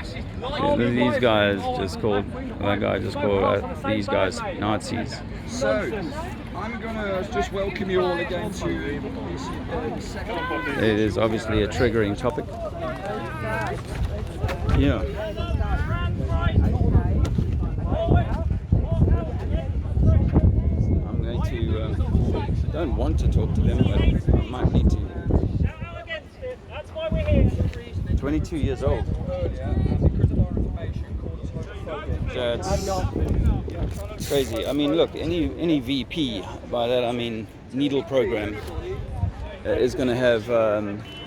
These guys just called, that guy just called these guys Nazis. So, I'm going to just welcome you all again to this second. It is obviously a triggering topic. Yeah. I'm going to, I don't want to talk to them, but I might need to. 22 years old. That's crazy. I mean, look, any VP, by that I mean needle program, is going to have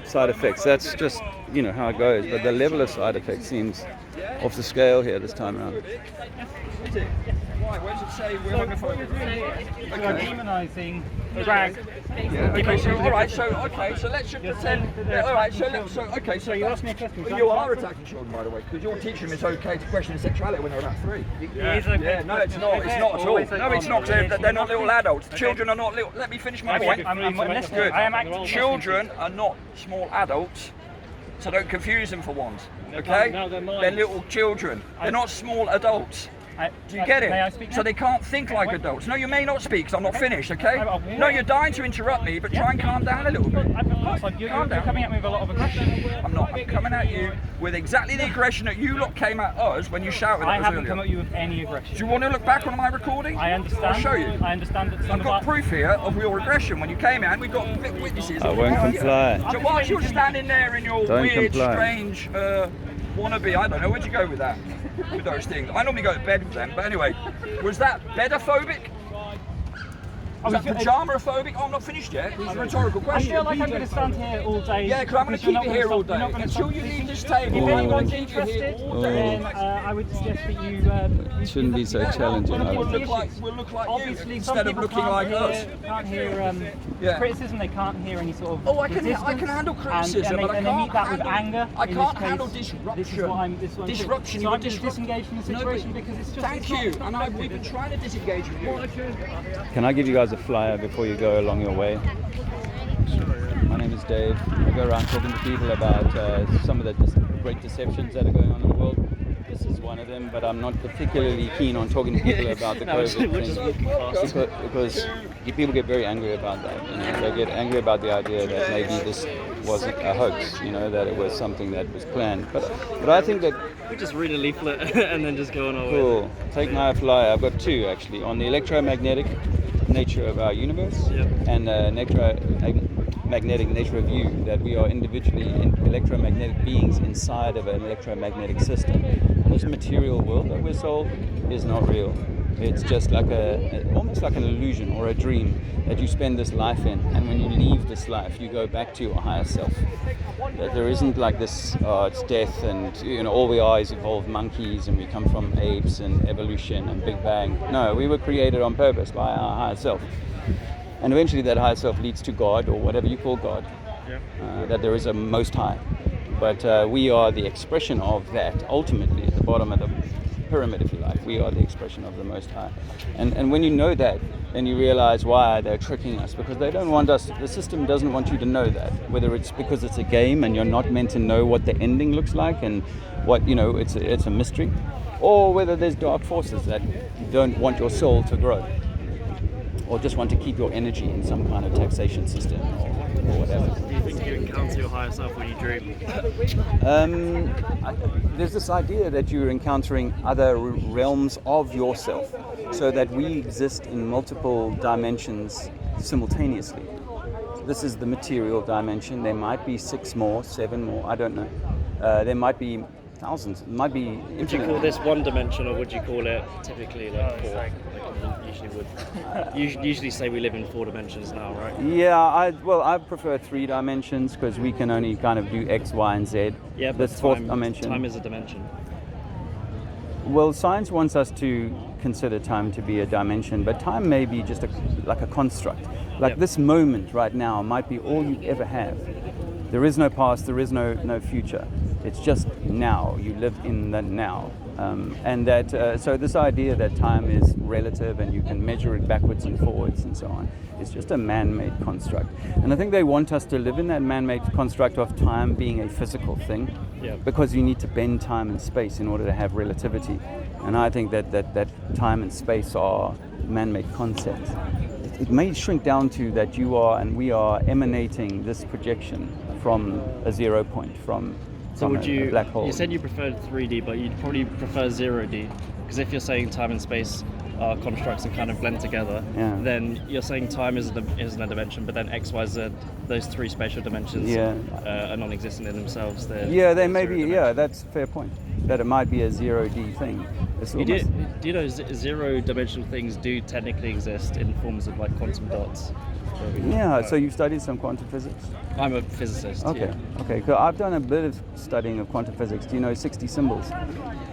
side effects. That's just, you know, how it goes. But the level of side effects seems off the scale here this time around. Why? Where does it say we're homophobic? You're demonising the rag. Yeah, okay, so, alright, so let's just pretend, alright, so you asked me a question. You are attacking children, by the way, because you're teaching them it's okay to question sexuality when they're about 3. Yeah, no, it's not at all. No, it's not, because they're not little adults. Children are not little, let me finish my point. Good. Children are not small adults, so don't confuse them for once, okay? They're little children, they're not small adults. Do you get it? May I speak now? So they can't think like adults. No, you may not speak, because I'm not finished, okay? No, you're dying to interrupt me, but try and calm down a little bit. Of course, you're coming at me with a lot of aggression. I'm not. I'm coming at you with exactly the aggression that you lot came at us when you shouted at us I haven't earlier. come at you with any aggression. Do you want to look back on my recording? I understand. I'll show you. I understand that I've got proof here of your aggression when you came out, and we've got witnesses. I won't comply. So why are you standing there in your weird, strange, wannabe? I don't know. Where'd you go with that? With those things. I normally go to bed with them, but anyway, was that bedophobic? Was that pajama-phobic? Oh, I'm not finished yet. It's a rhetorical question. I feel like I'm going to stand here all day. Yeah, because I'm going to keep you here all day. Until you leave this table, if anyone's keep you here interested, all day. then I would suggest that you... It shouldn't be so challenging. We'll look like Obviously, you, some instead of people looking like us. can't hear criticism, they can't hear any sort of I can handle criticism, but I and they meet that with can't anger. I In can't this case, handle disruption. This is what I'm Disruption, so you're I'm just disengaged from the situation because it's just... Thank you, and we've been trying to disengage with you. Can I give you guys a flyer before you go along your way? My name is Dave. I go around talking to people about some of the great deceptions that are going on in the world. This is one of them, but I'm not particularly keen on talking to people about the COVID thing because people get very angry about that. You know, they get angry about the idea that maybe this wasn't a hoax. You know, that it was something that was planned. But I think that we just read a leaflet and then just go on our way. Cool. Take my flyer. I've got 2 actually on the electromagnetic nature of our universe and electromagnetic nature of you, that we are individually electromagnetic beings inside of an electromagnetic system. This material world that we're sold is not real. It's just like almost like an illusion or a dream that you spend this life in, and when you leave this life you go back to your higher self. That there isn't like this it's death and, you know, all we are is evolved monkeys and we come from apes and evolution and Big Bang. No, we were created on purpose by our higher self, and eventually that higher self leads to God, or whatever you call God. That there is a most high, but we are the expression of that. Ultimately at the bottom of the pyramid, if you like, we are the expression of the Most High. And when you know that, then you realize why they're tricking us, because they don't want us, the system doesn't want you to know that, whether it's because it's a game and you're not meant to know what the ending looks like and what, you know, it's a mystery, or whether there's dark forces that don't want your soul to grow, or just want to keep your energy in some kind of taxation system or whatever. Do you think you encounter your higher self when you dream? There's this idea that you're encountering other realms of yourself, so that we exist in multiple dimensions simultaneously. This is the material dimension. There might be 6 more, 7 more, I don't know. There might be thousands, it might be infinite. Would you call this 1 dimension, or would you call it typically like 4? Like you usually would. You usually say we live in 4 dimensions now, right? Yeah, I prefer 3 dimensions because we can only kind of do X, Y, and Z. Yeah, but this 4th dimension. Time is a dimension. Well, science wants us to consider time to be a dimension, but time may be just like a construct. Like this moment right now might be all you ever have. There is no past, there is no future. It's just now. You live in the now. And that, so this idea that time is relative and you can measure it backwards and forwards and so on, is just a man-made construct. And I think they want us to live in that man-made construct of time being a physical thing, because you need to bend time and space in order to have relativity. And I think that time and space are man-made concepts. It may shrink down to that you are and we are emanating this projection from a 0 point, from So would a black hole. You said you preferred 3D, but you'd probably prefer 0D, because if you're saying time and space are constructs and kind of blend together, then you're saying time isn't a dimension, but then X, Y, Z, those three spatial dimensions are non-existent in themselves. They may be. Yeah, that's a fair point. That it might be a 0D thing. Do you know zero-dimensional things do technically exist in forms of like quantum dots? Yeah, so you've studied some quantum physics? I'm a physicist. Okay, okay. So I've done a bit of studying of quantum physics. Do you know 60 symbols?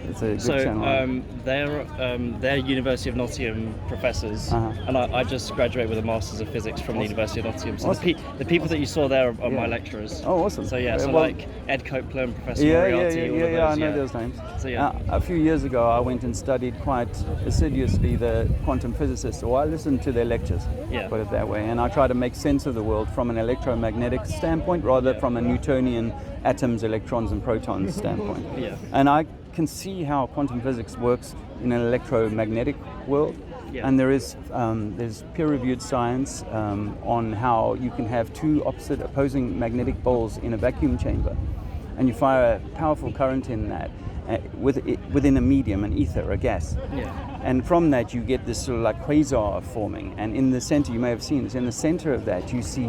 It's a good channel. They're University of Nottingham professors, and I just graduated with a Master's of Physics from the University of Nottingham. So the people that you saw there are my lecturers. Oh, awesome. So like Ed Copeland, Professor Moriarty, all of those. I know those names. So a few years ago, I went and studied quite assiduously the quantum physicists, or I listened to their lectures, put it that way, and I try to make sense of the world from an electromagnetic standpoint rather from a Newtonian atoms, electrons and protons standpoint. And I can see how quantum physics works in an electromagnetic world. And there's peer-reviewed science on how you can have two opposing magnetic poles in a vacuum chamber, and you fire a powerful current in that within a medium, an ether, a gas. And from that you get this sort of like quasar forming, and in the center, you may have seen this, in the center of that you see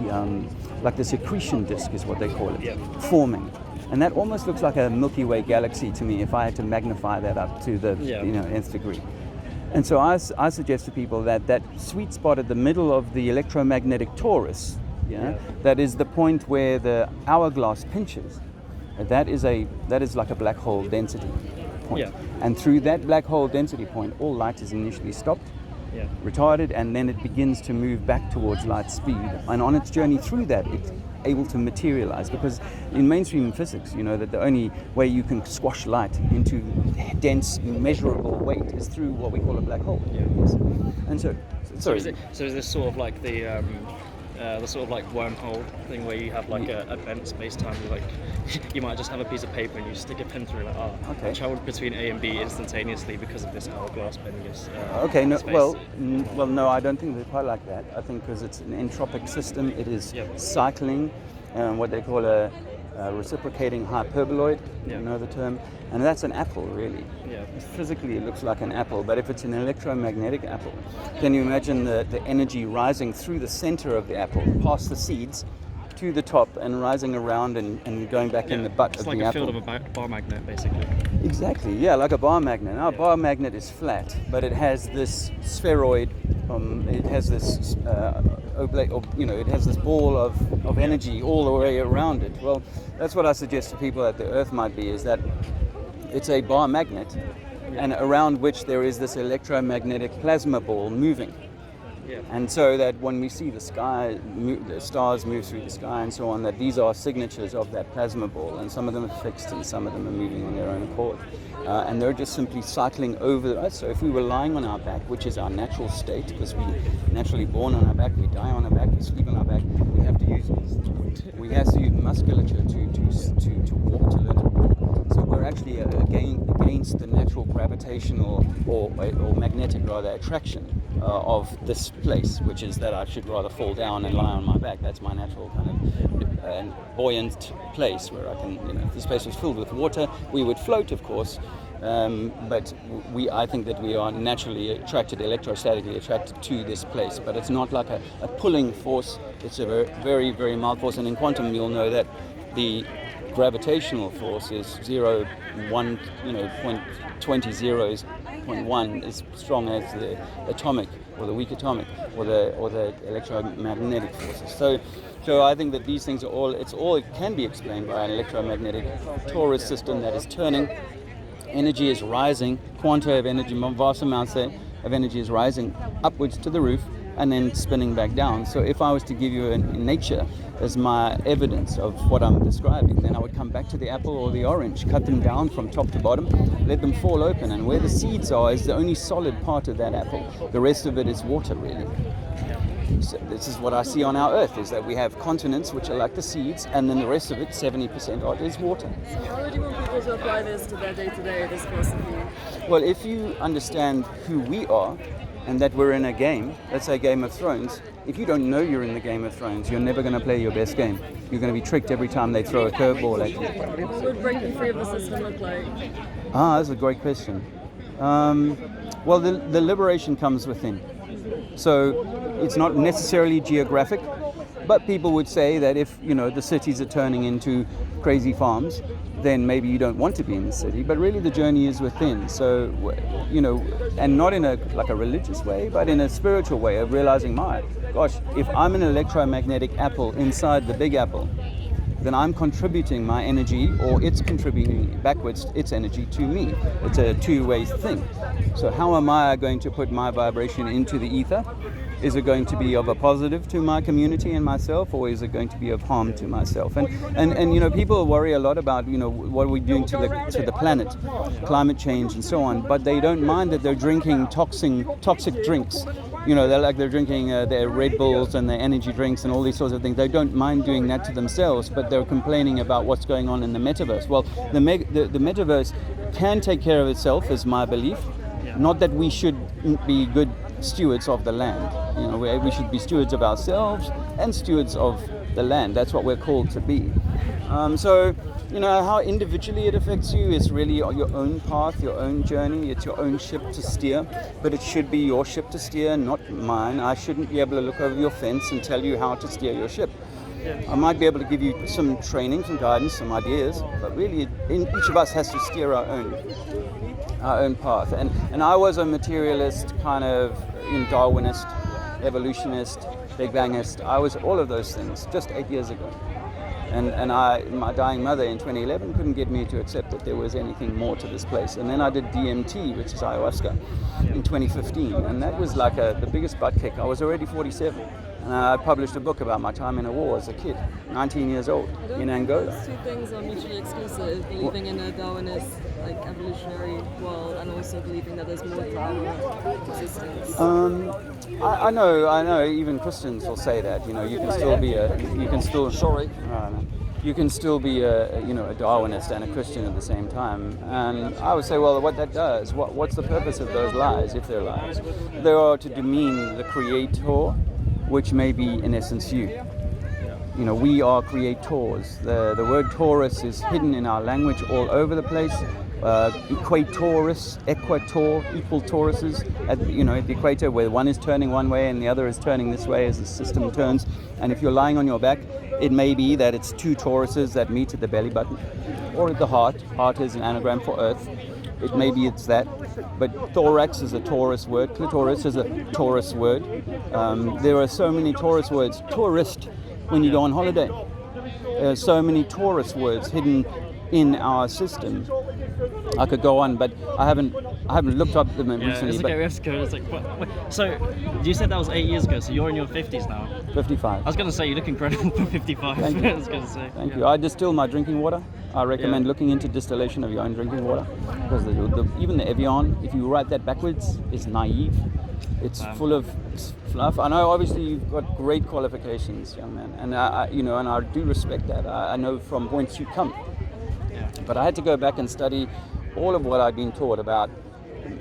like the accretion disk is what they call it, forming. And that almost looks like a Milky Way galaxy to me if I had to magnify that up to the nth degree. And so I suggest to people that sweet spot at the middle of the electromagnetic torus, that is the point where the hourglass pinches. That is like a black hole density point. And through that black hole density point, all light is initially stopped, retarded, and then it begins to move back towards light speed. And on its journey through that, it's able to materialize, because in mainstream physics, you know that the only way you can squash light into dense, measurable weight is through what we call a black hole. And so is this sort of like the sort of like wormhole thing where you have like a bent space-time, like you might just have a piece of paper and you stick a pen through, like I traveled between A and B instantaneously because of this hourglass bending. No, I don't think they're quite like that. I think because it's an entropic system, it is cycling, what they call a reciprocating hyperboloid, you know the term, and that's an apple really. Physically it looks like an apple, but if it's an electromagnetic apple, can you imagine the energy rising through the center of the apple, past the seeds, to the top and rising around and going back in the butt of the apple. It's like a field of a bar magnet, basically. Exactly, like a bar magnet. Now, a bar magnet is flat, but it has this spheroid, it has this oblate, it has this ball of energy all the way around it. Well, that's what I suggest to people that the Earth might be, is that it's a bar magnet, and around which there is this electromagnetic plasma ball moving. And so that when we see the sky, the stars move through the sky and so on, that these are signatures of that plasma ball, and some of them are fixed and some of them are moving on their own accord. And they're just simply cycling over us. So if we were lying on our back, which is our natural state, because we naturally born on our back, we die on our back, we sleep on our back, we have to use musculature to walk, to learn to walk. So we're actually against the natural gravitational or magnetic rather attraction of this place, which is that I should rather fall down and lie on my back. That's my natural kind of buoyant place where I can, if this place was filled with water, we would float, of course, but I think that we are naturally attracted, electrostatically attracted to this place, but it's not like a pulling force. It's a very, very mild force, and in quantum you'll know that the gravitational force is 0.1, 0.20 zeros, 0.1 as strong as the atomic or the weak atomic or the electromagnetic forces. So I think that these things it can be explained by an electromagnetic torus system that is turning. Energy is rising, quanta of energy, vast amounts of energy is rising upwards to the roof, and then spinning back down. So if I was to give you in nature as my evidence of what I'm describing, then I would come back to the apple or the orange, cut them down from top to bottom, let them fall open, and where the seeds are is the only solid part of that apple. The rest of it is water, really. So this is what I see on our earth, is that we have continents which are like the seeds, and then the rest of it, 70% odd, is water. So how would you want people to apply this to their day-to-day, this philosophy? Well, if you understand who we are and that we're in a game, let's say Game of Thrones, if you don't know you're in the Game of Thrones, you're never going to play your best game. You're going to be tricked every time they throw a curveball at you. What would breaking free of the system look like? That's a great question. Well, the liberation comes within. So it's not necessarily geographic, but people would say that if, the cities are turning into crazy farms, then maybe you don't want to be in the city, but really the journey is within. So, and not in a religious way, but in a spiritual way of realizing, if I'm an electromagnetic apple inside the big apple, then I'm contributing my energy, or it's contributing backwards its energy to me. It's a two-way thing. So how am I going to put my vibration into the ether? Is it going to be of a positive to my community and myself, or is it going to be of harm to myself? And people worry a lot about what we're doing to the planet, climate change and so on, but they don't mind that they're drinking toxic drinks. They're drinking their Red Bulls and their energy drinks and all these sorts of things. They don't mind doing that to themselves, but they're complaining about what's going on in the metaverse. Well, the metaverse can take care of itself, is my belief. Yeah. Not that we should be good stewards of the land. We should be stewards of ourselves and stewards of the land. That's what we're called to be. How individually it affects you is really your own path, your own journey. It's your own ship to steer, but it should be your ship to steer, not mine. I shouldn't be able to look over your fence and tell you how to steer your ship. I might be able to give you some training, some guidance, some ideas, but really each of us has to steer our own path. And I was a materialist, kind of Darwinist, evolutionist, Big Bangist. I was all of those things just 8 years ago. And my dying mother in 2011 couldn't get me to accept that there was anything more to this place. And then I did DMT, which is ayahuasca, in 2015. And that was like the biggest butt kick. I was already 47. And I published a book about my time in a war as a kid, 19 years old, in Angola. Those two things are mutually exclusive, believing in a Darwinist, evolutionary world, and also believing that there's more to our existence. I know. Even Christians will say that. You can still be a Darwinist and a Christian at the same time. And I would say, well, what that does, what's the purpose of those lies, if they're lies? They are to demean the Creator, which may be in essence you. We are creators. The word Torus is hidden in our language all over the place. Equatorus, equator, equal toruses at the equator, where one is turning one way and the other is turning this way as the system turns. And if you're lying on your back, it may be that it's two toruses that meet at the belly button or at the heart. Heart is an anagram for earth. It may be it's that, but thorax is a Taurus word. Clitoris is a Taurus word. There are so many Taurus words. Tourist, when you go on holiday. There are so many Taurus words hidden in our system. I could go on, but I haven't looked up them recently. It's okay, we have to go. It's like, wait. So, you said that was 8 years ago, so you're in your 50s now? 55. I was going to say, you look incredible for 55. Thank you. I was going to say. Thank you. I distill my drinking water. I recommend looking into distillation of your own drinking water, because even the Evian, if you write that backwards, is naive. It's full of fluff. I know obviously you've got great qualifications, young man, and I do respect that. I know from whence you come. But I had to go back and study all of what I'd been taught about,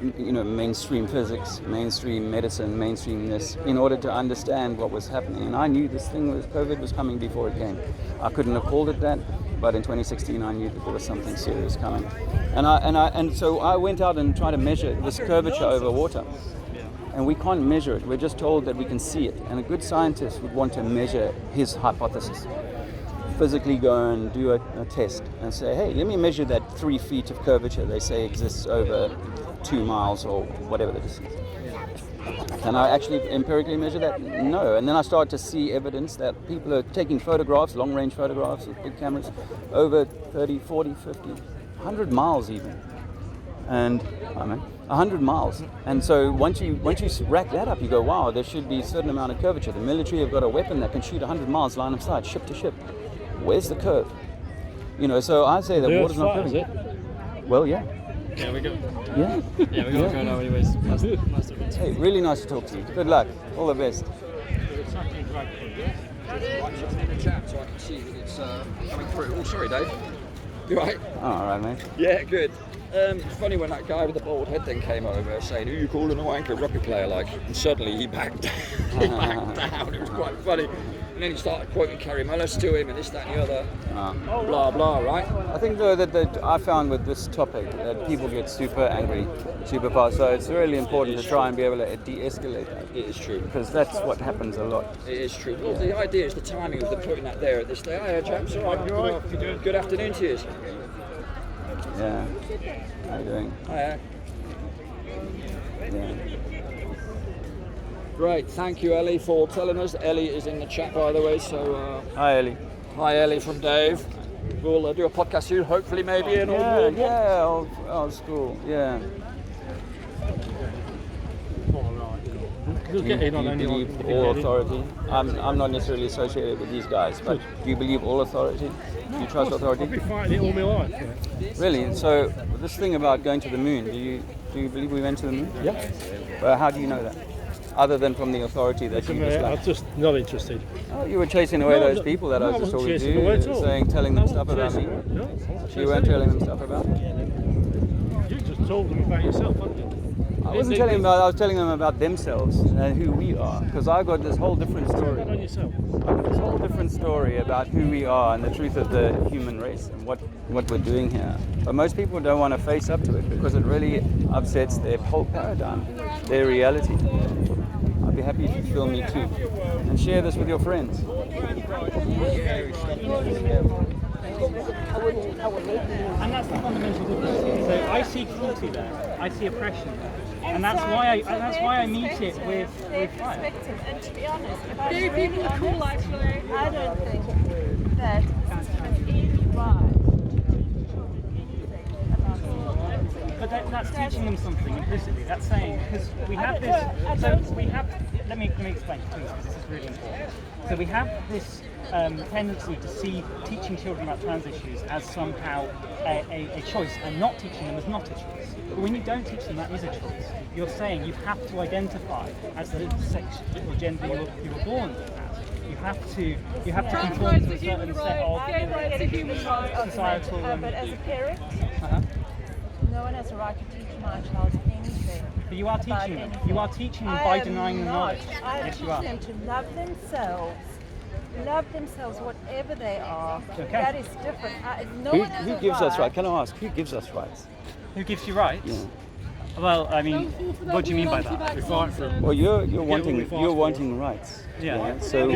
mainstream physics, mainstream medicine, mainstream this, in order to understand what was happening. And I knew this thing was Coovid was coming before it came. I couldn't have called it that, but in 2016 I knew that there was something serious coming. And so I went out and tried to measure this curvature over water. And we can't measure it. We're just told that we can see it. And a good scientist would want to measure his hypothesis. Physically go and do a test and say, hey, let me measure that 3 feet of curvature they say exists over 2 miles or whatever the distance. Can I actually empirically measure that? No. And then I started to see evidence that people are taking photographs, long-range photographs with big cameras, over 30, 40, 50, 100 miles even. and 100 miles. And so once you rack that up, you go, wow, there should be a certain amount of curvature. The military have got a weapon that can shoot 100 miles line of sight, ship to ship. Where's the curve? You know, so I say that water's not curving. Well, yeah. Yeah, we go. Yeah. Yeah, we got to go now anyways. Hey, really nice to talk to you. Good luck. All the best. In the chat so I can see that it's coming through. Oh, sorry, Dave. You right? All right, mate. Yeah, good. It's funny when that guy with the bald head then came over saying, who you calling a wanker rugby player like? And suddenly he backed down. He backed down. It was quite funny. And then he started quoting Carrie Mullis to him and this, that and the other. Blah, blah, right? I think though that I found with this topic that people get super angry super fast. So it's really important to try and be able to de-escalate that. It is true. Because that's what happens a lot. It is true. Well, the idea is the timing of them putting that there at this day. Hiya, chaps. All right, you all right? Good afternoon to you. Yeah. How you doing? Hiya. Yeah. Great, thank you, Ellie, for telling us. Ellie is in the chat, by the way. So, Hi, Ellie. hi, Ellie from Dave. We'll do a podcast soon, hopefully, maybe in old school. Yeah. Do you believe all authority? I'm not necessarily associated with these guys, but do you believe all authority? Do you trust authority? I've been fighting it all my life. Yeah. Really? So this thing about going to the moon, do you believe we went to the moon? Yeah. Well, how do you know that? Other than from the authority that you just I'm just not interested. Oh, you were chasing away those people that I was just talking to, telling them stuff about me. You weren't telling them stuff about me. You just told them about yourself, haven't you? I wasn't telling them about. I was telling them about themselves and who we are, because I got this whole different story. On yourself. This whole different story about who we are and the truth of the human race and what we're doing here. But most people don't want to face up to it because it really upsets their whole paradigm, their reality. I'd be happy if you film me too and share this with your friends. And that's the fundamental difference. So I see cruelty there, I see oppression there, and that's why I meet it with fire. And to be honest, if I really cool actually, I don't think that has any right But that's teaching them something implicitly. That's saying, because we have this. So we have. Let me explain, please, because this is really important. So we have this tendency to see teaching children about trans issues as somehow a choice, and not teaching them as not a choice. But when you don't teach them that is a choice, you're saying you have to identify as the sex or gender you were born as. You have to conform to a certain set of societal. But as a parent, no one has a right to teach my child anything. But you are teaching them. You are teaching them by denying them knowledge. I Yes, teach you are. them to love themselves, whatever they are. Okay. That is different. Who gives us rights? Can I ask, who gives us rights? Who gives you rights? Yeah. Well, I mean, what do you mean by that? We fight for them. Well, you're wanting rights. Yeah. So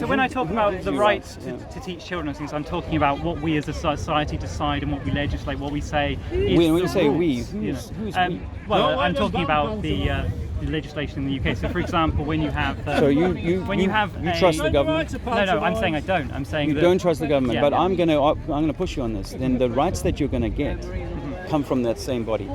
when I talk about the you rights want? to teach children things, I'm talking about what we as a society decide and what we legislate, what we say. When you say rules, we, you know. who's we? Well, I'm talking about the legislation in the UK. So, for example, when you have you trust the government? No, I'm saying I don't. I'm saying you that, don't trust the government. Yeah. But I'm gonna push you on this. Then the rights that you're gonna get come from that same body.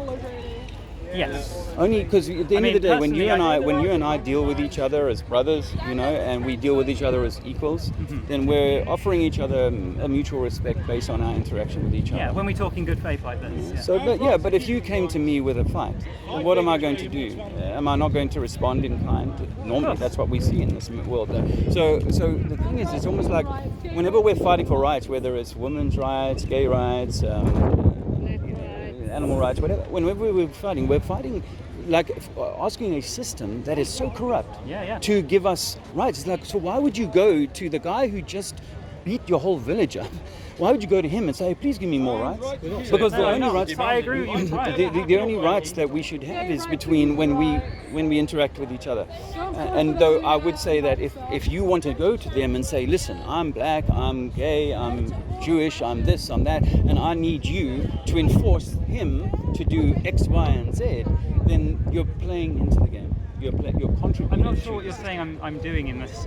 Yes. Only because at the end of the day, when you personally, and I deal with each other as brothers, you know, and we deal with each other as equals, then we're offering each other a mutual respect based on our interaction with each other. Yeah, when we talk in good faith like this. Yeah. So, but if you came to me with a fight, what am I going to do? Am I not going to respond in kind? Normally, that's what we see in this world. So the thing is, it's almost like whenever we're fighting for rights, whether it's women's rights, gay rights, animal rights, whatever. Whenever we're fighting like asking a system that is so corrupt to give us rights. It's like, so why would you go to the guy who just beat your whole village up? Why would you go to him and say, please give me more rights? Because the only rights I agree with you. the only rights that we should have is between when we interact with each other. And though I would say that if you want to go to them and say, listen, I'm black, I'm gay, I'm Jewish, I'm this, I'm that, and I need you to enforce him to do X, Y, and Z, then you're playing into the game. You're contributing. I'm not sure what you're saying I'm doing in this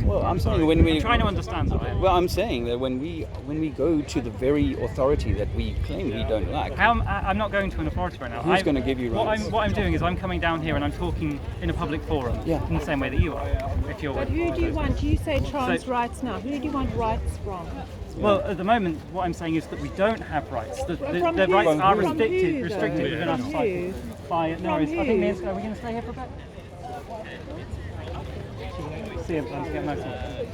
Well, I'm saying when we... I'm trying to understand that. Well, I'm saying that when we go to the very authority that we claim we don't like... I'm not going to an authority right now. Who's going to give you rights? What I'm doing is I'm coming down here and I'm talking in a public forum in the same way that you are. If you're But who do you want? You say trans rights now. Who do you want rights from? Well, at the moment, what I'm saying is that we don't have rights. The From rights who? are From who, restricted though? within our From society who? by no. I From think who? me and Scott, are we going to stay here for a bit? See him to get most of it.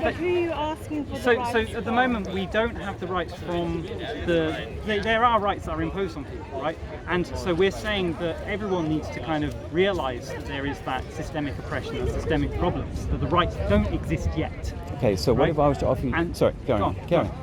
But who are you asking for the So rights at the moment we don't have the rights from there are rights that are imposed on people, right? And so we're saying that everyone needs to kind of realise that there is that systemic oppression and systemic problems, that the rights don't exist yet. Okay, so what if I was to offer you... Sorry, carry on.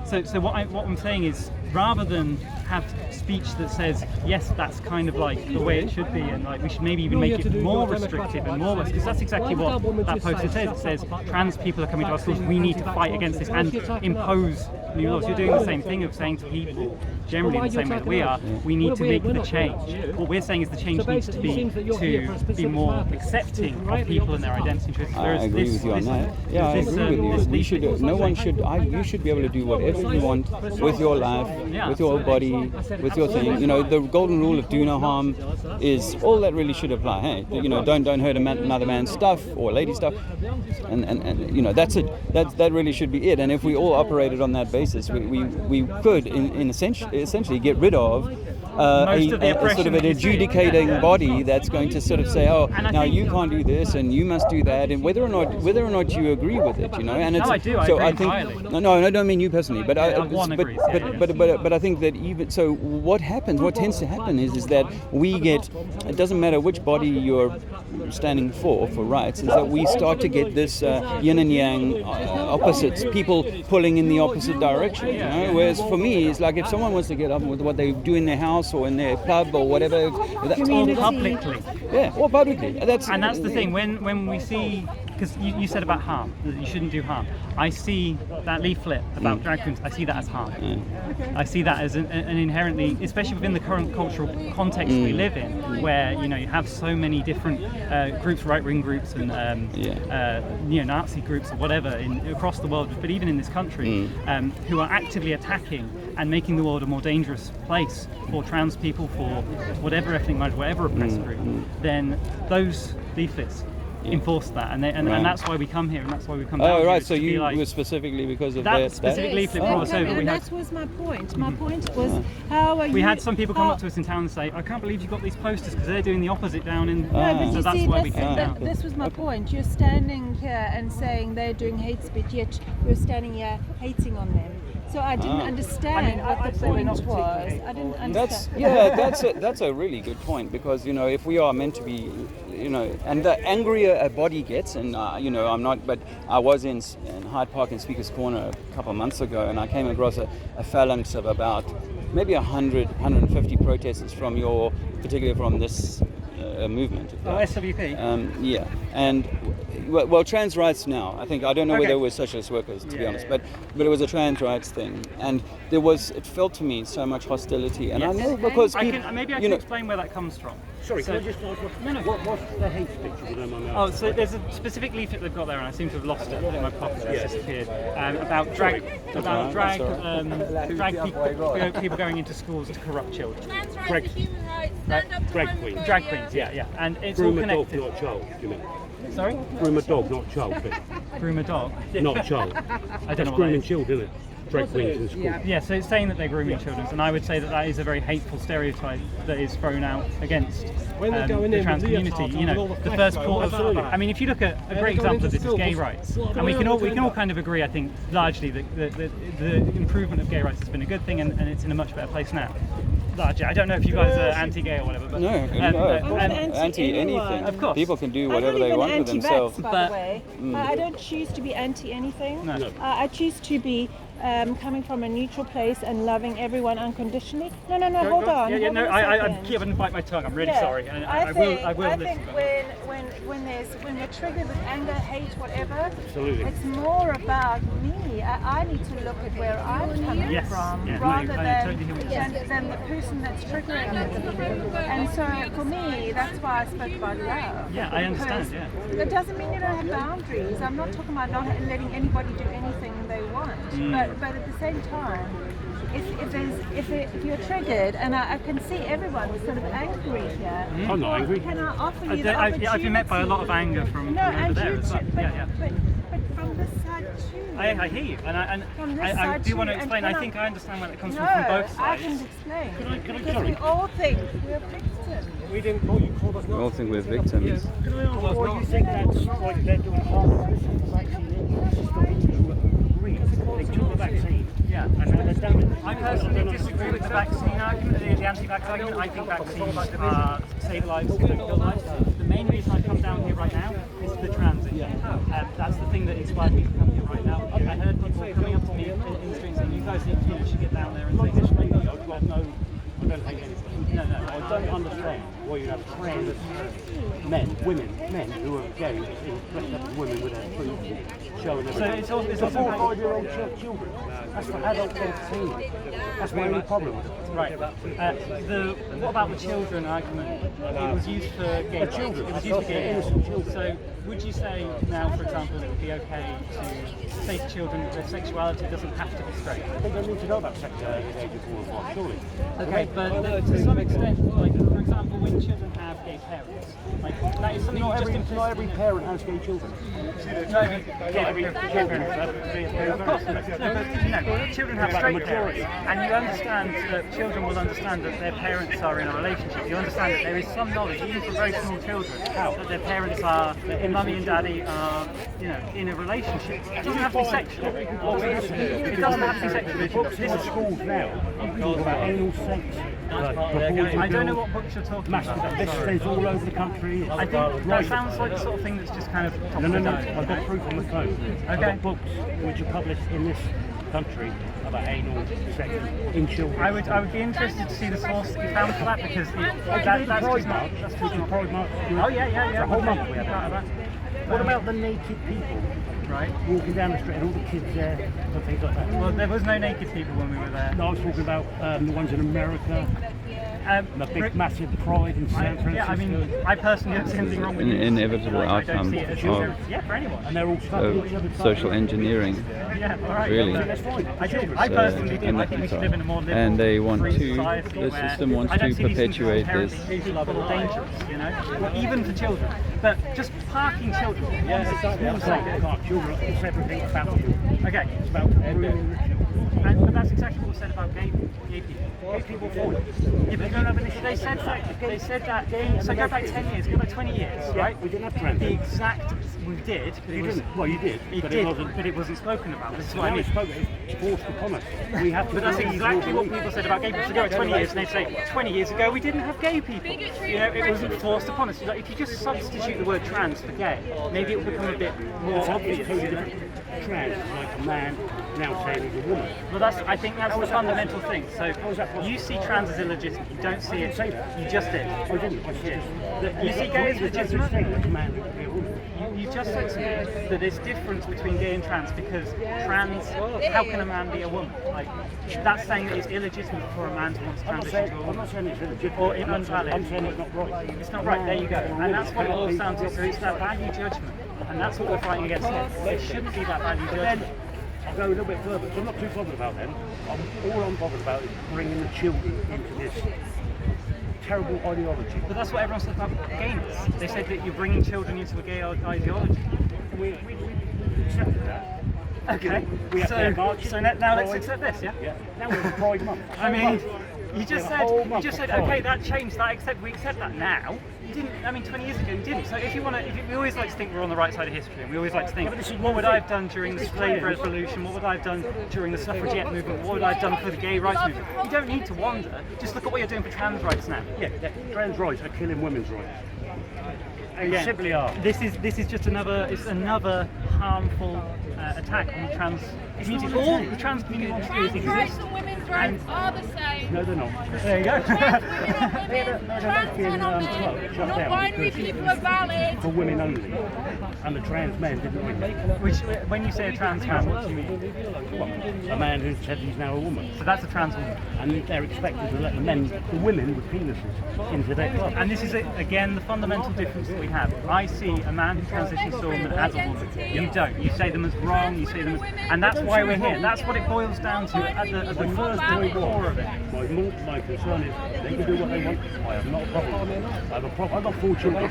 So what I'm saying is, rather than have speech that says, yes, that's kind of like the way it should be, and like we should maybe even make it more restrictive and more, because that's exactly what that poster says. It says trans people are coming to our schools, we need to fight against this and impose new laws. You're doing the same thing of saying to people, generally in the same way that we are, we need to make the change. What we're saying is the change needs to be more accepting of people and their identity. I agree with you on that. Yeah, I agree with you. You should be able to do whatever you want with your life, with your body, with your thing. You know, the golden rule of do no harm is all that really should apply. Hey, you know, don't hurt another man's stuff or lady's stuff, and you know, that's it. That really should be it. And if we all operated on that basis, we could in essentially get rid of a sort of an adjudicating body that's going to sort of say, oh, now you can't do this and you must do that, and whether or not you agree with it, you know. And it's, I do. So I I agree think entirely. no, I don't mean you personally, but But I think that even so, what tends to happen is that we get. It doesn't matter which body you're standing for rights, is that we start to get this yin and yang opposites, people pulling in the opposite direction, you know. Whereas for me, it's like if someone wants to get up with what they do in their house or in their pub or whatever, that's all publicly. Yeah, or publicly. That's the thing. When we see, because you said about harm, that you shouldn't do harm. I see that leaflet about drag queens. I see that as harm. I see that as an inherently, especially within the current cultural context we live in, where you know you have so many different groups, right-wing groups, and neo-Nazi groups or whatever across the world, but even in this country, who are actively attacking and making the world a more dangerous place for trans people, for whatever ethnic minority, whatever oppressed group. Then those leaflets enforce that, and that's why we come here, and that's why we come down. Oh, right. Here, So you were specifically because of that specific leaflet brought us over. That was my point. My point was, how are you? We had some people come up to us in town and say, "I can't believe you got these posters because they're doing the opposite down in." No, but so you that's see, why we came down. this was my point. You're standing here and saying they're doing hate speech, yet you're standing here hating on them. So I didn't understand what the point was. I didn't understand. That's a really good point, because you know, if we are meant to be, you know, and the angrier a body gets, and you know, I'm not, but I was in Hyde Park in Speaker's Corner a couple of months ago, and I came across a phalanx of about maybe 150 protesters particularly from this movement. SWP? Yeah, and well, trans rights now. I don't know whether it was socialist workers, to be honest, but it was a trans rights thing, and it felt to me so much hostility, and I know because maybe I can explain where that comes from. Sorry, can I just ask what's the hate speech of them on that? Oh, so there's a specific leaflet they've got there, and I seem to have lost it in my pocket. It's disappeared. About drag people going into schools to corrupt children. Drag queens. Drag queens, yeah, and it's Groom all a dog, connected. not child, do you mean? Sorry? Groom a dog, not child. Groom a dog? Not child. I don't know That's what that grooming is. children, isn't it? Drag queens in school. Yeah, so it's saying that they're grooming children, and I would say that is a very hateful stereotype that is thrown out against the trans community. You know, the first port of, I mean, if you look at a great example of this is gay rights, and we can all kind of agree, I think, largely that the improvement of gay rights has been a good thing, and it's in a much better place now. Largely, I don't know if you guys are anti-gay or whatever, but anti-anything. Of course, people can do whatever they want with themselves. By the way, I don't choose to be anti anything. No. I choose to be coming from a neutral place and loving everyone unconditionally. No, hold on. Yeah, no, I keep on bite my tongue. I'm really sorry. And I will I listen. think when we're triggered with anger, hate, whatever, Absolutely. it's more about me. I need to look at where I'm coming from rather than the person that's triggering me. And so for me, that's why I spoke about love. Yeah, I understand. Yeah. That doesn't mean you don't have boundaries. I'm not talking about not letting anybody do anything they want, but at the same time, if you're triggered, and I can see everyone sort of angry here. I'm not angry. Can I offer you the opportunity? I've been met by a lot of anger from over there as well. But from this side too. I hear you, and I do want to explain. I think I understand where it comes from both sides. I can explain. Can I we all think we're victims. We didn't call you called us We all think we're victims. Can I ask why you think that's like they're doing half of this vaccine in? They took the vaccine. Yeah. And now they're done it. I personally disagree with the vaccine argument, the anti-vax argument. I think vaccines save lives, don't kill lives. The main reason I come down here right now is the transit. That's the thing that inspired me to come here right now. I heard people coming up to me in the street saying, "You guys should get down there and say this." I don't hate anything. No. I don't understand why you have trans men who are gay dressed up as women with their boobs showing them. So it's also 4 or 5-year-old children. That's for adult entertainment. That's my only problem with it. Right. What about the children argument? It was used for gay children. It was used for gay innocent children. So would you say now, for example, it would be okay to say to children that their sexuality doesn't have to be straight? They don't need to know about sexuality at the age of 4 or 5, surely. Okay, but to some extent, like for example, when children have gay parents, like that is something Not every parent has gay children. Not every parent. Of course, no, but children have straight parents, and you understand that children will understand that their parents are in a relationship. You understand that there is some knowledge, even for very small children, that their parents are, mummy and daddy are, in a relationship. It doesn't have to be sexual. It doesn't have to be sexual. Books in the schools now talk about anal sex. I don't know what books you're talking about. This says all over the country. I think that sounds like the sort of thing that's just kind of top of the dome. I've got proof on the phone. I've got books which are published in this country about anal sex in children. I would be interested to see the source that you found for that, because that's just not. Pride March. Oh yeah. For a whole month we Yeah, have that. What about the naked people? Right. Walking down the street and all the kids there and things like that. Well, there was no naked people when we were there. No, I was talking about the ones in America. The big, massive pride in San Francisco. Yeah, I mean, I personally don't see anything wrong with An inevitable outcome for anyone. And they're all stuck in each other's social engineering. Yeah, all right. Really. That's fine. I personally do. I think we should live in a more liberal, and they want free to. society The system wants to perpetuate this. People are dangerous, even for children. But just parking children. Children is everything about children. Okay. It's about ruining the children. But that's exactly what was said about gay people. Gay people for it. Yeah, but don't have an issue. They said that. So go back 10 years, go back 20 years, right? We didn't have trans. The exact we did. You didn't. Well, you did. It did, but it wasn't spoken about. This is what I mean. It's forced upon us. We have to. But that's exactly what people said about gay people. So go back 20 years, and they say 20 years ago we didn't have gay people. It wasn't forced upon us. Like, if you just substitute the word trans for gay, maybe it will become a bit more obvious. Trans is like a man now saying he's a woman. Well, I think that's the fundamental thing. So you see trans as illegitimate. You don't see it. You just did. I didn't. I said you see gay as legitimate. A man would be a woman. You just said to me that there's difference between gay and trans, because trans, how can a man be a woman? Like, that's saying that it's illegitimate for a man to want to transition to a woman. I'm not saying it's illegitimate. Or invalid. I'm saying it's not right. It's not right, there you go. And that's what it all sounds to. So it's that value judgment. And that's what we're fighting against here. There shouldn't be that value judgment. I'll go a little bit further, so I'm not too bothered about them. All I'm bothered about is bringing the children into this terrible ideology. But that's what everyone said about gayness. They said that you're bringing children into a gay ideology. We accepted that. Okay. So now let's accept this, yeah? Yeah. Now we're Pride Month. I mean, you just said, okay, that changed. We accept that now. You didn't. I mean, 20 years ago you didn't. So if you want to, we always like to think we're on the right side of history, and we always like to think, what would I have done during the slave revolution? What would I have done during the suffragette movement? What would I have done for the gay rights movement? You don't need to wonder. Just look at what you're doing for trans rights now. Yeah, trans rights are killing women's rights. Again, simply are. This is just another harmful attack on trans It means all the trans community wants to do is exist. And women's rights are the same. No, they're not. There you go. Non-binary people are valid. For women only. And the trans men didn't win. Which, when you say a trans man, what do you mean? Well, a man who said he's now a woman. So that's a trans woman. And they're expected to let the women with penises into their club. And this is, again, the fundamental difference that we have. I see a man who transitions to a woman as a woman. You don't. You say them as wrong, you say them as... And that's why we're here. That's what it boils down to at the first core of it. My concern is they can do what they want. I have not a problem. I've got 4 children.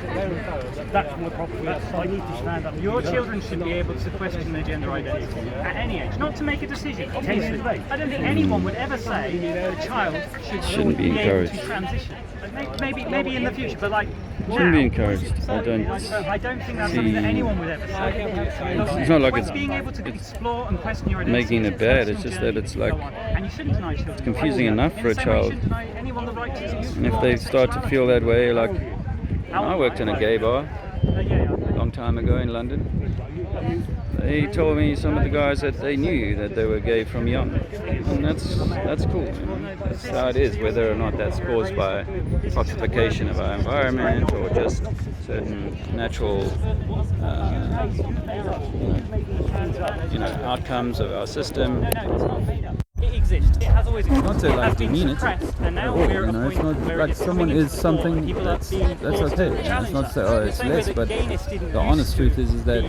That's my problem. I need to stand up. Your children should be able to question their gender identity at any age, not to make a decision. Obviously, I don't think anyone would ever say a child shouldn't be able to transition. Maybe in the future, but like shouldn't be encouraged. I don't think that's something that anyone would ever say. It's not like it's being able to explore and question your identity. making it bad. It's just that it's like and you shouldn't deny children. It's confusing enough for a child. And if they start to feel that way, like I worked in a gay bar a long time ago in London. They told me some of the guys that they knew that they were gay from young, and that's cool. You know? That's how it is, whether or not that's caused by toxification of our environment or just certain natural, outcomes of our system. It exists. It has always existed. Not to like demean it. And now we're You know, it's not like someone is something that's okay. It's not to say it's less, but the honest truth is that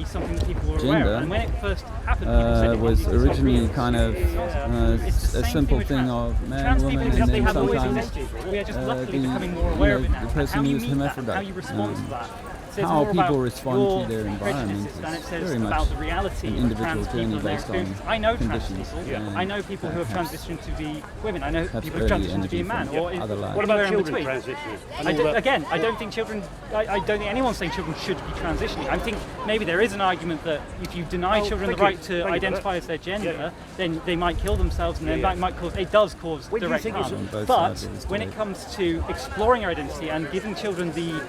gender was originally kind of a simple thing of man, woman, and then sometimes the person who is hermaphrodite. How people respond to their environment is very much an individual journey based on conditions. I know people who have transitioned to be women. I know people who have transitioned to be a man. Or what about children transitioning? I don't think children. I don't think anyone's saying children should be transitioning. I think maybe there is an argument that if you deny children the right to identify as their gender, then they might kill themselves, and then that might cause. It does cause direct harm. But when it comes to exploring your identity and giving children the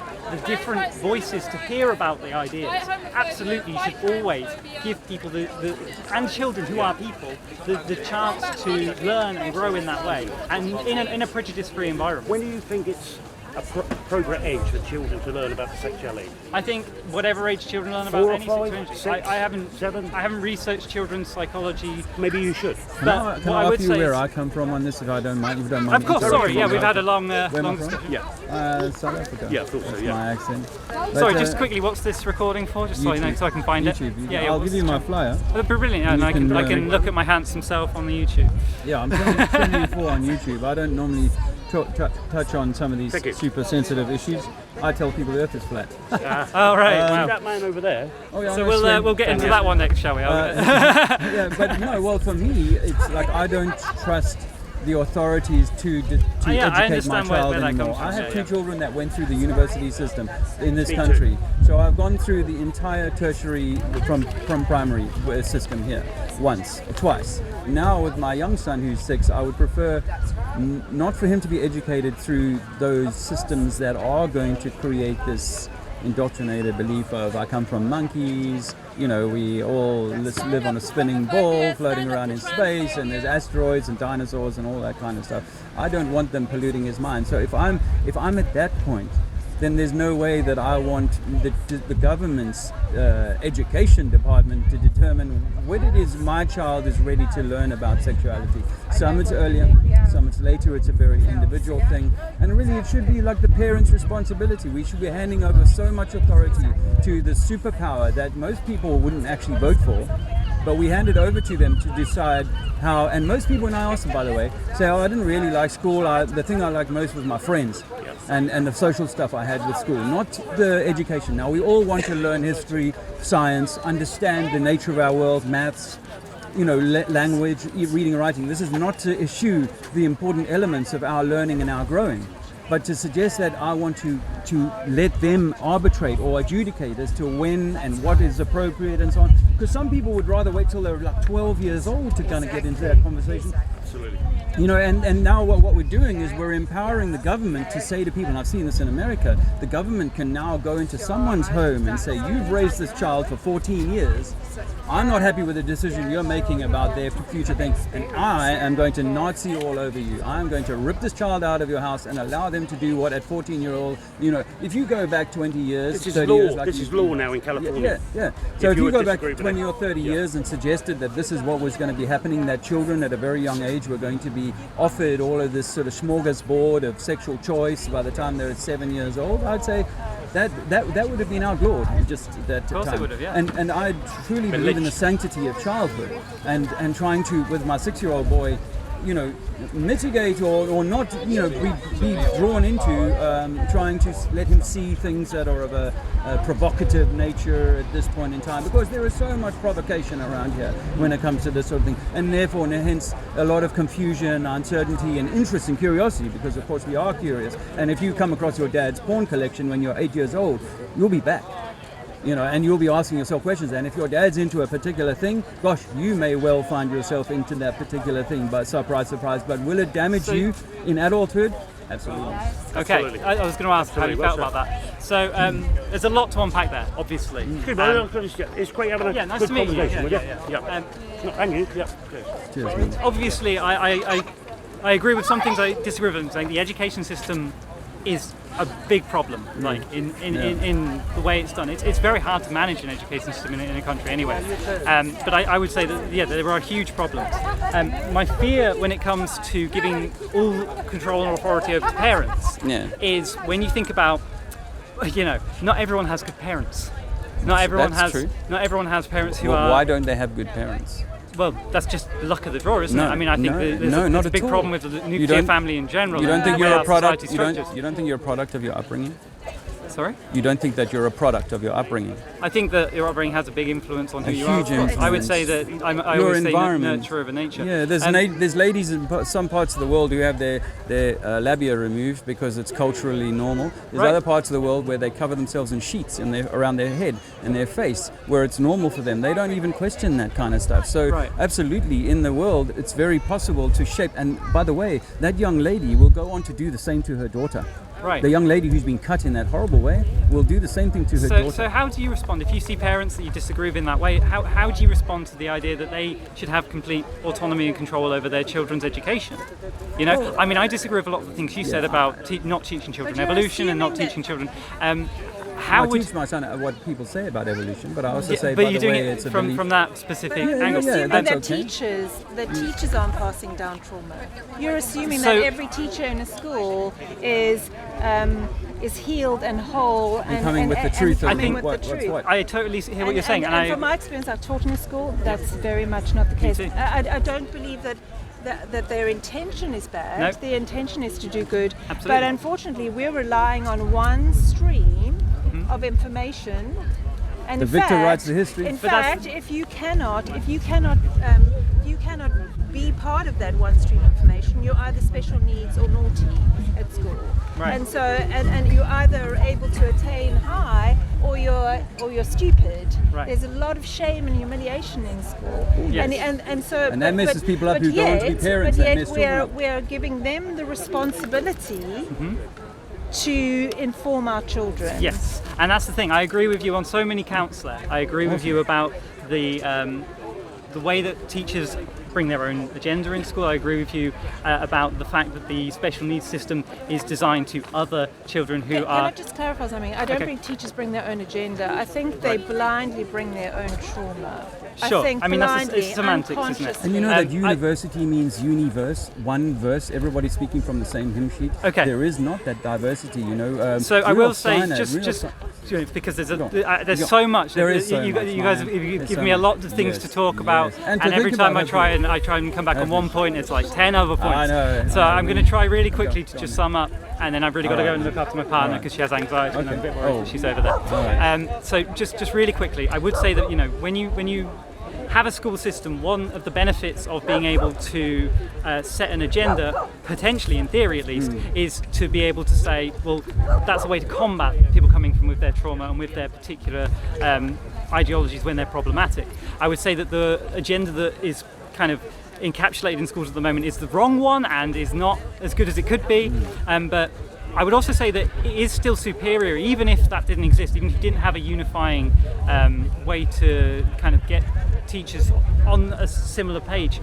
different voices to hear about the ideas, absolutely you should always give people and children who are people the chance to learn and grow in that way, and in a prejudice-free environment. When do you think it's appropriate age for children to learn about sexuality? I think whatever age children learn about any sexuality. I haven't researched children's psychology. Maybe you should. Can I ask you where I come from on this, if I don't mind? If you don't mind. Of course. Sorry. Yeah, we've had a long discussion. Yeah. South Africa. Yeah, I thought so. That's Yeah. my accent. Sorry, just quickly, what's this recording for? Just so I know, so I can find YouTube. it. Yeah, I'll give you my flyer. Oh, brilliant. Yeah, and I can look at my handsome self on the YouTube. Yeah, I'm 24 on YouTube. I don't normally touch on some of these super sensitive issues. I tell people the Earth is flat. Oh right, wow. That man over there. Oh, yeah, so we'll get into that one next, shall we? Yeah, but no. Well, for me, it's like I don't trust the authorities to educate my child anymore. I have two children that went through the university system in this country, so I've gone through the entire tertiary from primary system here once or twice. Now with my young son who's 6, I would prefer not for him to be educated through those systems that are going to create this indoctrinated belief of I come from monkeys, we all live on a spinning ball floating around in space, and there's asteroids and dinosaurs and all that kind of stuff. I don't want them polluting his mind. So if I'm at that point, then there's no way that I want the government's education department to determine when it is my child is ready to learn about sexuality. Some it's earlier, some it's later. It's a very individual thing, and really it should be like the parents' responsibility. We should be handing over so much authority to the superpower that most people wouldn't actually vote for, but we hand it over to them to decide how. And most people, when I ask them, by the way, say, "Oh, I didn't really like school. The thing I liked most was my friends." And the social stuff I had with school, not the education. Now, we all want to learn history, science, understand the nature of our world, maths, language, reading and writing. This is not to eschew the important elements of our learning and our growing, but to suggest that I want to let them arbitrate or adjudicate as to when and what is appropriate and so on. Because some people would rather wait till they're like 12 years old to kind of get into that conversation. Absolutely. And now what we're doing is we're empowering the government to say to people, and I've seen this in America, the government can now go into someone's home and say, you've raised this child for 14 years, I'm not happy with the decision you're making about their future things, and I am going to Nazi all over you. I'm going to rip this child out of your house and allow them to do what at 14-year-old, if you go back 20 years, 30 years... This is law now in California. Yeah. So if you go back 20 or 30 years and suggested that this is what was going to be happening, that children at a very young age were going to be offered all of this sort of smorgasbord of sexual choice by the time they're 7 years old, I'd say that would have been outlawed just at that time. Of course it would have, yeah. And I truly believe in the sanctity of childhood and trying to, with my 6-year-old boy, mitigate or not, be drawn into trying to let him see things that are of a provocative nature at this point in time, because there is so much provocation around here when it comes to this sort of thing, and therefore, hence, a lot of confusion, uncertainty, and interest and curiosity, because of course we are curious. And if you come across your dad's porn collection when you're 8 years old, you'll be back. And you'll be asking yourself questions. And if your dad's into a particular thing, gosh, you may well find yourself into that particular thing. But surprise, surprise. But will it damage you in adulthood? Absolutely. Okay, Absolutely. I was going to ask how you felt about that. So there's a lot to unpack there, obviously. It's great having a nice good to meet you. conversation. Yeah. Thank you. Yeah. Cheers. Obviously, I agree with some things. I disagree with them. Saying the education system is a big problem, like in the way it's done. It's very hard to manage an education system in a country anyway. But I would say that there are huge problems. My fear when it comes to giving all control and authority over to parents is when you think about, not everyone has good parents. Not everyone has parents who are. Why don't they have good parents? Well, that's just the luck of the draw, isn't it? I mean, I think there's a big problem with the nuclear family in general. You don't think you're a product? You don't think you're a product of your upbringing? Sorry? You don't think that you're a product of your upbringing? I think that your upbringing has a big influence on who you huge are. Influence. I would say that I always say nurture over nature. Yeah, there's ladies in some parts of the world who have their labia removed because it's culturally normal. There's other parts of the world where they cover themselves in sheets around their head and their face, where it's normal for them. They don't even question that kind of stuff. So absolutely, in the world, it's very possible to shape. And by the way, that young lady will go on to do the same to her daughter. Right. The young lady who's been cut in that horrible way will do the same thing to her daughter. So how do you respond if you see parents that you disagree with in that way? How do you respond to the idea that they should have complete autonomy and control over their children's education? I mean, I disagree with a lot of the things you said about not teaching children evolution and not teaching children. I teach my son what people say about evolution, but I also say, by the way, it's a belief. From that specific angle. You're assuming that teachers aren't passing down trauma. You're assuming that every teacher in a school is healed and whole and coming with the truth. I think what's what. I totally hear what you're saying. And from my experience, I've taught in a school, that's very much not the case. I don't believe that their intention is bad. Nope. The intention is to do good. Absolutely. But unfortunately, we're relying on one stream of information. And the victor writes the history. In fact, if you cannot be part of that one stream of information, you're either special needs or naughty at school. Right. And so, and you're either able to attain high or you're stupid. Right. There's a lot of shame and humiliation in school. Yes. And that messes people up who go on to be parents. But yet we're giving them the responsibility to inform our children. Yes, and that's the thing. I agree with you on so many counts there. I agree with you about the way that teachers bring their own agenda in school. I agree with you about the fact that the special needs system is designed to other children who Can I just clarify something? I don't think teachers bring their own agenda. I think they blindly bring their own trauma. Sure. I think it's semantics, isn't it? And you know that university means universe, one verse, everybody speaking from the same hymn sheet. Okay. There is not that diversity, So I will say, just because there's so much. There is so you much. You guys have given me a lot of things to talk about, and every time I try and come back on one point, it's like 10 other points. I know. So I'm going to try really quickly to just sum up, and then I've really got to go and look after my partner because she has anxiety, and I'm a bit worried that she's over there. So just really quickly, I would say that when you have a school system, one of the benefits of being able to set an agenda, potentially in theory at least, is to be able to say, well, that's a way to combat people coming from with their trauma and with their particular ideologies when they're problematic. I would say that the agenda that is kind of encapsulated in schools at the moment is the wrong one and is not as good as it could be. But I would also say that it is still superior, even if that didn't exist, even if you didn't have a unifying way to kind of get teachers on a similar page.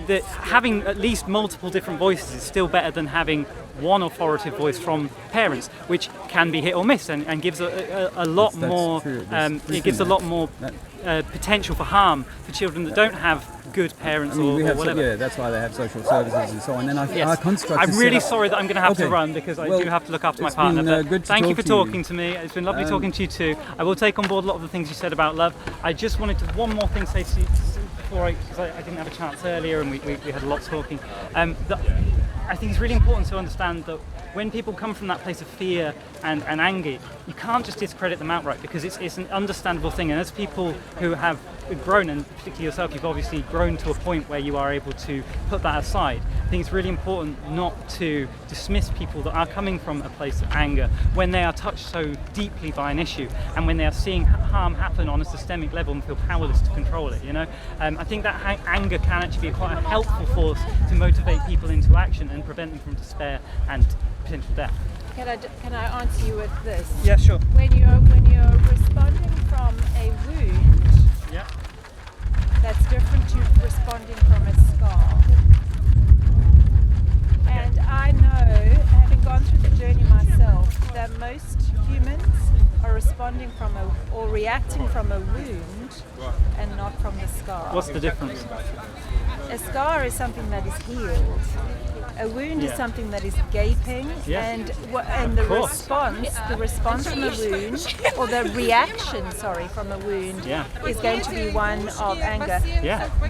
That having at least multiple different voices is still better than having one authoritative voice from parents, which can be hit or miss and gives a lot more. It gives a lot more potential for harm for children that don't have good parents or whatever. Yeah, that's why they have social services and so on. And our construct. I'm really sorry that I'm going to have to run because I do have to look after my partner. But thank you for talking to me. It's been lovely talking to you too. I will take on board a lot of the things you said about love. I just wanted to one more thing say to you before because I didn't have a chance earlier and we had a lot talking. I think it's really important to understand that when people come from that place of fear and anger, you can't just discredit them outright because it's an understandable thing. And as people who have grown, and particularly yourself, you've obviously grown to a point where you are able to put that aside. I think it's really important not to dismiss people that are coming from a place of anger when they are touched so deeply by an issue and when they are seeing harm happen on a systemic level and feel powerless to control it. I think that anger can actually be quite a helpful force to motivate people into action and prevent them from despair and potential death. Can I answer you with this? Yeah, sure. When you're responding from a wound, that's different to responding from a scar. And I know, having gone through the journey myself, that most humans are responding from or reacting from a wound and not from the scar. What's the difference? A scar is something that is healed. A wound is something that is gaping, and the response from a wound, or the reaction, from a wound, is going to be one of anger.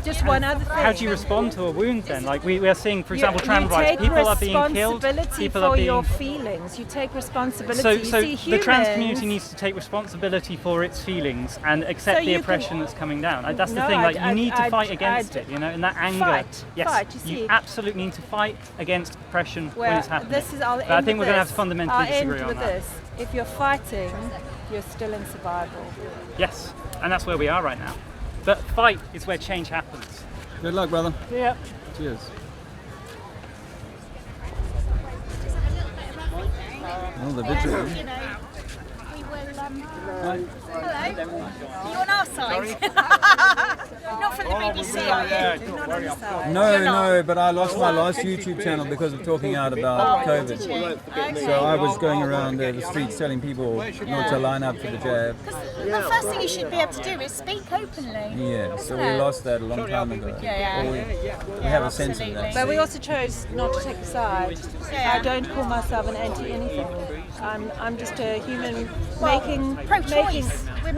Just one other thing. How do you respond to a wound then? Like we are seeing, for example, tram rights. People are being killed. People are being. Your feelings. You take responsibility. So the trans community needs to take responsibility for its feelings and accept the oppression that's coming down. That's the thing. Like you need to fight against it. And that anger. You absolutely need to fight against oppression when it's happening. I think we're going to have to fundamentally disagree on that. If you're fighting, you're still in survival. Yes, and that's where we are right now. But fight is where change happens. Good luck, brother. Yeah. Cheers. Oh, the vigil. We will. Hello. You're on our side. Not from the BBC, are you? Not on the side. No, but I lost my last YouTube channel because of talking out about COVID. So I was going around the streets telling people not to line up for the jab. The first thing you should be able to do is speak openly. Yeah, so we lost that a long time ago. We have a sense of that. But we also chose not to take a side. I don't call myself an anti-anything. I'm just a human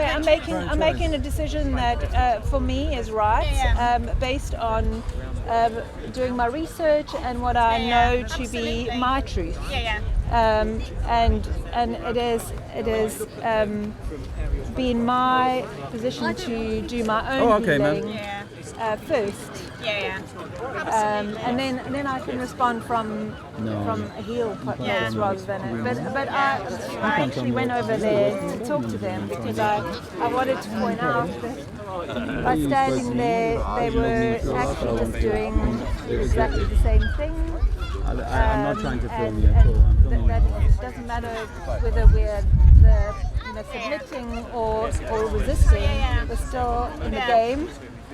I'm making a decision that for me is right, based on doing my research and what I know to be my truth. And it is been my position to do my own healing first. And then I can respond from a healed place rather than it. But I actually went over there to talk to them because I wanted to point out that by standing there, they were actually just doing exactly the same thing. I'm not trying to film you at all. It doesn't matter whether we're submitting or resisting. We're still in the game.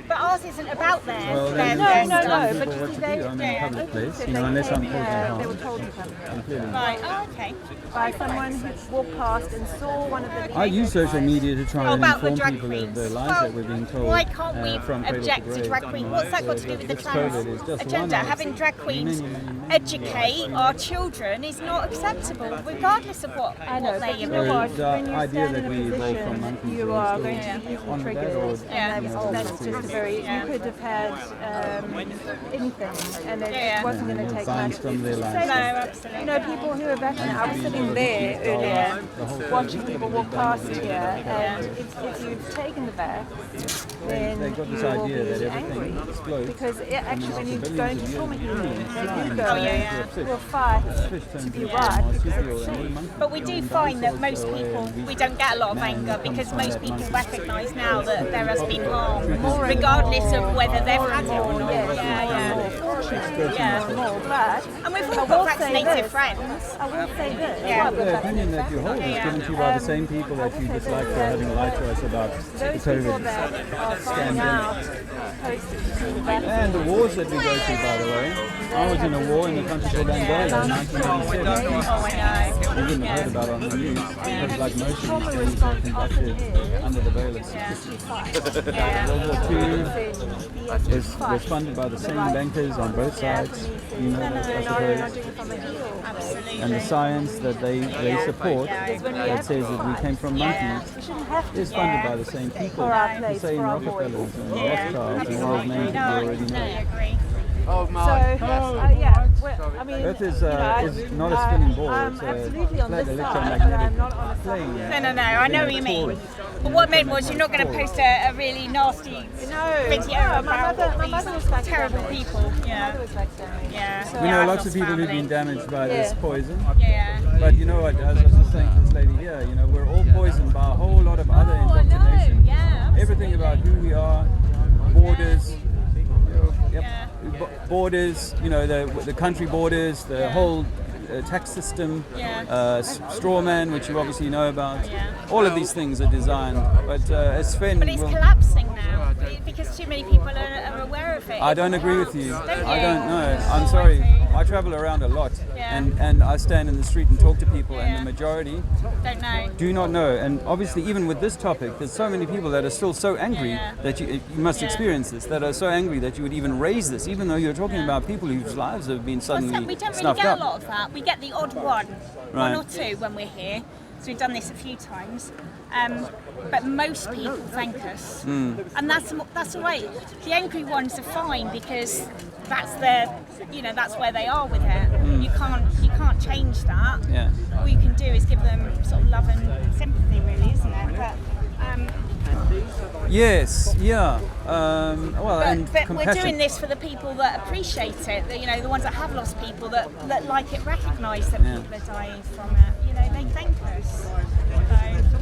But ours isn't about theirs. Well, no. But what to do? I'm in a public place, unless I'm causing harm. They were told to come. Right. Oh, okay. By someone who walked past and saw one of the. I use social media to try and inform people of the lies that we're being told. Why can't we object to drag queens? What's that got to do with the trans agenda? Having drag queens educate our children is not acceptable, regardless of what they you know what? The when you idea stand that in we a evolve from position, monkeys you are going to be easily triggered, and that's just very. You could have had anything, and it wasn't going to take much. from their lives. No, absolutely. you know, people who are vaccinated. I was sitting there earlier watching people walk past here, and if you've taken the vax, then they got this idea that everything explodes. Because actually, when you go into trauma healing, they do go will fight to be right because it's safe. But we do find that most people, we don't get a lot of anger because most people recognise now that there has been harm, regardless of whether they've had it or not. And we've all got vaccinated friends. I will say this. The opinion that you hold is given to you by the same people that you dislike for having lied to us about the COVID scandal. And the wars that we go through, by the way. I was in a war in the country called Angola in 1997. Oh, I know. You wouldn't have heard about it on the news because, like most of these things, are conducted under the veil of secrecy. World War II was funded by the same bankers on both sides. You know that, I suppose. And the science that they support that says that we came from monkeys is funded by the same people. The same Rockefellers and Rothschilds and all those names that you already know. Oh my! I mean, Earth is not a spinning ball. I'm it's absolutely on this side, but electromagnetic I'm not on the side. No, I know what you mean. But what I meant was you're not going to post a really nasty video about these terrible people. Yeah. We know lots of people who've been damaged by this poison. Yeah. But you know what, as I was just saying to this lady here, you know, we're all poisoned by a whole lot of other indoctrination. Everything about who we are, borders. Borders, you know, the country borders, the whole tax system, straw man, which you obviously know about. All of these things are designed, but as Sven, but it's collapsing now because too many people are aware of it. I don't agree with you. I don't know. I'm sorry. I travel around a lot, and I stand in the street and talk to people, and the majority do not know. And obviously, even with this topic, there's so many people that are still so angry that you must experience this, that are so angry that you would even raise this, even though you're talking about people whose lives have been suddenly we don't snuffed really get up. a lot of that. We get the odd one or two when we're here. So we've done this a few times. But most people thank us, and that's all right. The angry ones are fine because that's that's where they are with it. You can't change that. All you can do is give them sort of love and sympathy, really, isn't it? But yes, and compassion. we're doing this for the people that appreciate it. The ones that have lost people that like it, recognise that people are dying from it. They thank us. So,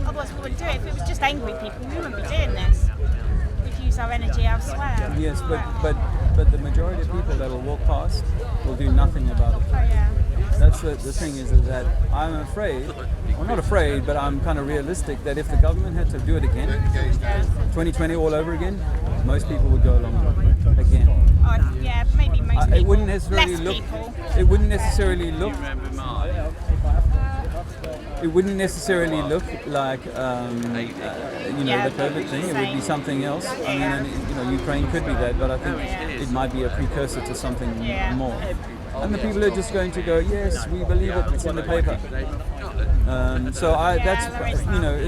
otherwise, we wouldn't do it. If it was just angry people, we wouldn't be doing this. We'd use our energy elsewhere. Yes, but the majority of people that will walk past will do nothing about it. Oh yeah. That's the thing is that I'm afraid, well not afraid, but I'm kind of realistic that if the government had to do it again, 2020 all over again, most people would go along again. Maybe most people. It wouldn't necessarily Less look. people. It wouldn't necessarily look. It wouldn't necessarily look like the COVID thing. It would be something else. I mean, and, Ukraine could be that, but I think it might be a precursor to something more. And the people are just going to go, yes, we believe it. It's in the paper. As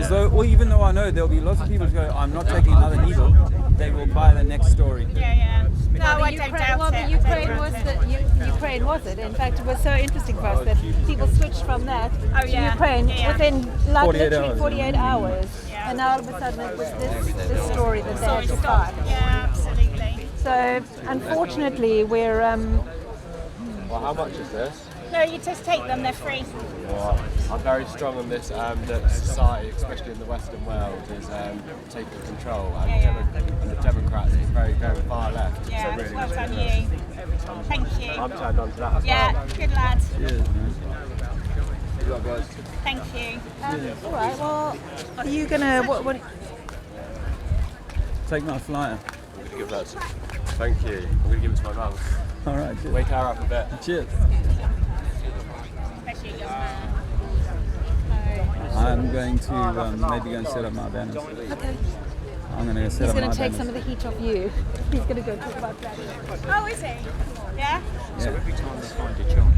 though, or even though I know there'll be lots of people who go, I'm not taking another needle. They will buy the next story. No, I don't doubt it. Ukraine was it. In fact, it was so interesting for us that people switched from that to Ukraine within literally 48 hours. And now all of a sudden it was this story that they had to fight. Yeah, absolutely. So unfortunately we're... Well, how much is this? No, you just take them, they're free. Well, I'm very strong on this, that society, especially in the Western world, is taking control, and the Democrats are going far left. Yeah, so really well done you. Thank you. I'm turned on to that as well. Good lad. Cheers, man. Good luck, guys. Thank you. All right, well, are you going to... What? Take my flyer. I'm going to give that. Thank you. I'm going to give it to my mum. All right, cheers. Wake her up a bit. Cheers. Especially young man. I'm going to maybe go and set up my banners. Okay. I'm going to go set up my banners. He's going to take some of the heat off you. He's going to go talk about that. Oh, is he? Yeah? Yeah. So every time they find a child,